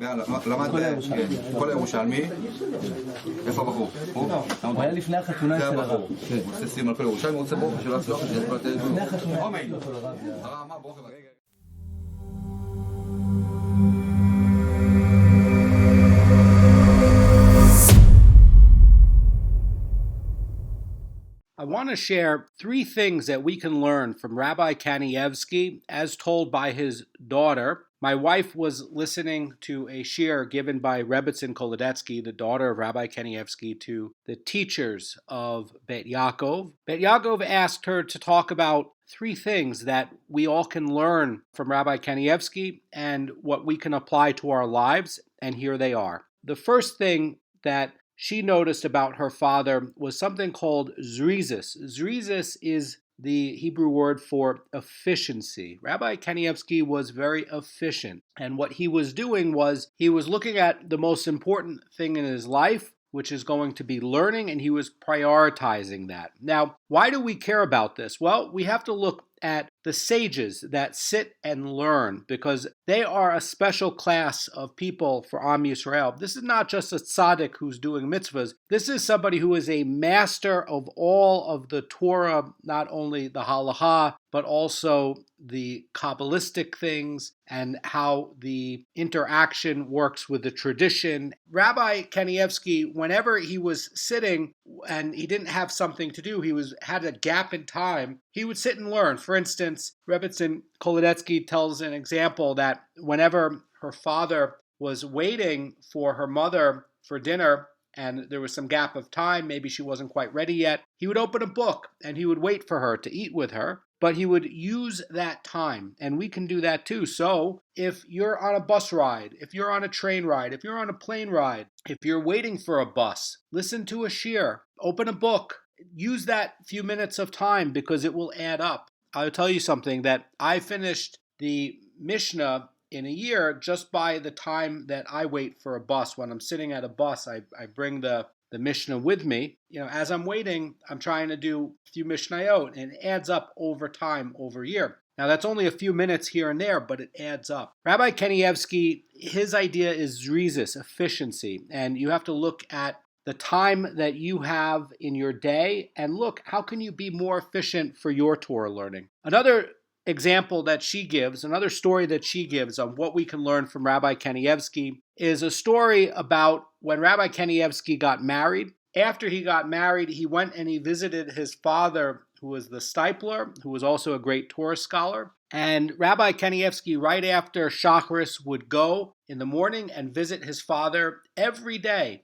למד כל הירושלמי. איפה הבחור? הוא היה לפני החתונה של הרב. הוא עושה סיום על כל ירושלמי, הוא רוצה ברוך שלא יצלח שזה יכול לתת לפני החתונה. הרב אמר ברוך. I want to share 3 things that we can learn from Rabbi Kanievsky as told by his daughter. My wife was listening to a shiur given by Rabbi Kanievsky, the daughter of Rabbi Kanievsky, to the teachers of Bet Yaakov. Bet Yaakov asked her to talk about 3 things that we all can learn from Rabbi Kanievsky and what we can apply to our lives, and here they are. The first thing that she noticed about her father was something called zrizis. Zrizis is the Hebrew word for efficiency. Rabbi Kanievsky was very efficient, and what he was doing was he was looking at the most important thing in his life, which is going to be learning, and he was prioritizing that. Now, why do we care about this? Well, we have to look at the sages that sit and learn, because they are a special class of people for Am Yisrael. This is not just a tzaddik who's doing mitzvahs. This is somebody who is a master of all of the Torah, not only the halacha, but also the Kabbalistic things and how the interaction works with the tradition. Rabbi Kanievsky, whenever he was sitting and he didn't have something to do, had a gap in time, he would sit and learn. For instance, Rabbi Kanievsky tells an example that whenever her father was waiting for her mother for dinner, and there was some gap of time, maybe she wasn't quite ready yet, he would open a book and he would wait for her to eat with her, but he would use that time, and we can do that too. So if you're on a bus ride, if you're on a train ride, if you're on a plane ride, if you're waiting for a bus, listen to a shiur, open a book, use that few minutes of time because it will add up. I'll tell you something, that I finished the Mishnah in a year just by the time that I wait for a bus. When I'm sitting at a bus, I bring the Mishnah with me. As I'm waiting, I'm trying to do a few Mishnayot, and it adds up over time, over a year. Now, that's only a few minutes here and there, but it adds up. Rabbi Kanievsky, his idea is zrizis, efficiency, and you have to look at the time that you have in your day and look, how can you be more efficient for your Torah learning? Another example that she gives, another story that she gives on what we can learn from Rabbi Kanievsky is a story about when Rabbi Kanievsky got married. After he got married, he went and he visited his father, who was the stipler, who was also a great Torah scholar. And Rabbi Kanievsky, right after Shacharis, would go in the morning and visit his father every day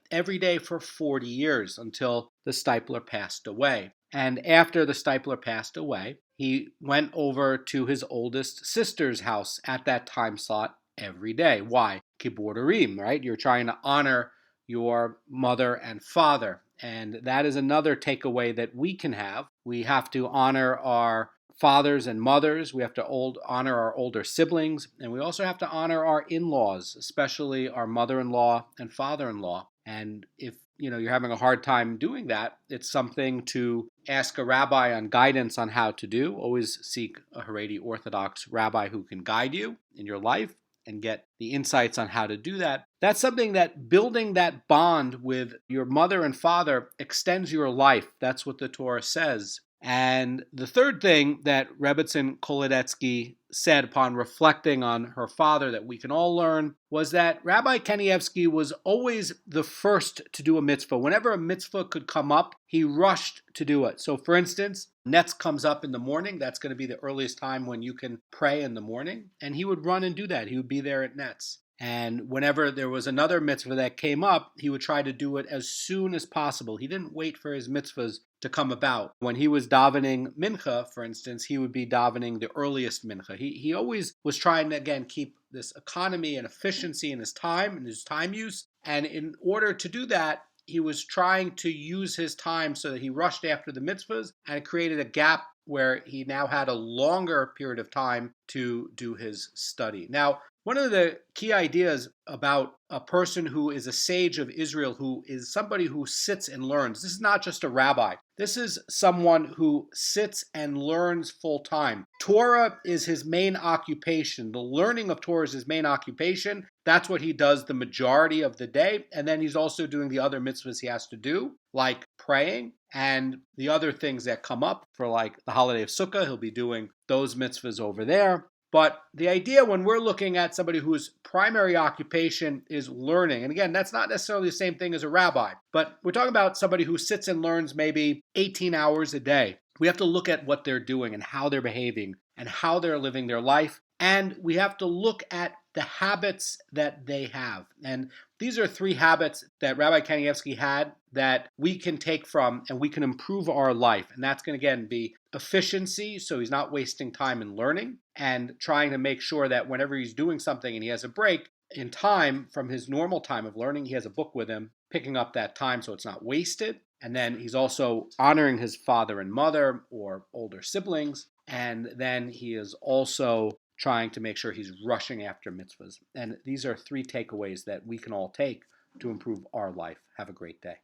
for 40 years until the stipler passed away. And after the stipler passed away, he went over to his oldest sister's house at that time slot every day. Why? Beurim, right? You're trying to honor your mother and father. And that is another takeaway that we can have. We have to honor our fathers and mothers. We have to honor our older siblings. And we also have to honor our in-laws, especially our mother-in-law and father-in-law. And if you're having a hard time doing that, it's something to ask a rabbi on guidance on how to do. Always seek a Haredi Orthodox rabbi who can guide you in your life and get the insights on how to do that. That's something that building that bond with your mother and father extends your life. That's what the Torah says. And the third thing that Rebbe Kanievsky said upon reflecting on her father that we can all learn was that Rabbi Kanievsky was always the first to do a mitzvah. Whenever a mitzvah could come up, he rushed to do it. So for instance, Netz comes up in the morning. That's going to be the earliest time when you can pray in the morning. And he would run and do that. He would be there at Netz. And whenever there was another mitzvah that came up, he would try to do it as soon as possible. He didn't wait for his mitzvahs to come about. When he was davening mincha, for instance, he would be davening the earliest mincha. He always was trying to, again, keep this economy and efficiency in his time and his time use. And in order to do that, he was trying to use his time so that he rushed after the mitzvahs, and it created a gap where he now had a longer period of time to do his study. Now, one of the key ideas about a person who is a sage of Israel, who is somebody who sits and learns. This is not just a rabbi. This is someone who sits and learns full time. Torah is his main occupation. The learning of Torah is his main occupation. That's what he does the majority of the day. And then he's also doing the other mitzvahs he has to do, like praying and the other things that come up for like the holiday of Sukkah. He'll be doing those mitzvahs over there. But the idea when we're looking at somebody whose primary occupation is learning, and again, that's not necessarily the same thing as a rabbi, but we're talking about somebody who sits and learns maybe 18 hours a day. We have to look at what they're doing and how they're behaving and how they're living their life. And we have to look at the habits that they have. And these are 3 habits that Rabbi Kanievsky had that we can take from and we can improve our life. And that's going to, again, be efficiency, so he's not wasting time in learning, and trying to make sure that whenever he's doing something and he has a break in time from his normal time of learning, he has a book with him, picking up that time so it's not wasted. And then he's also honoring his father and mother or older siblings. And then he is also trying to make sure he's rushing after mitzvahs. And these are 3 takeaways that we can all take to improve our life. Have a great day.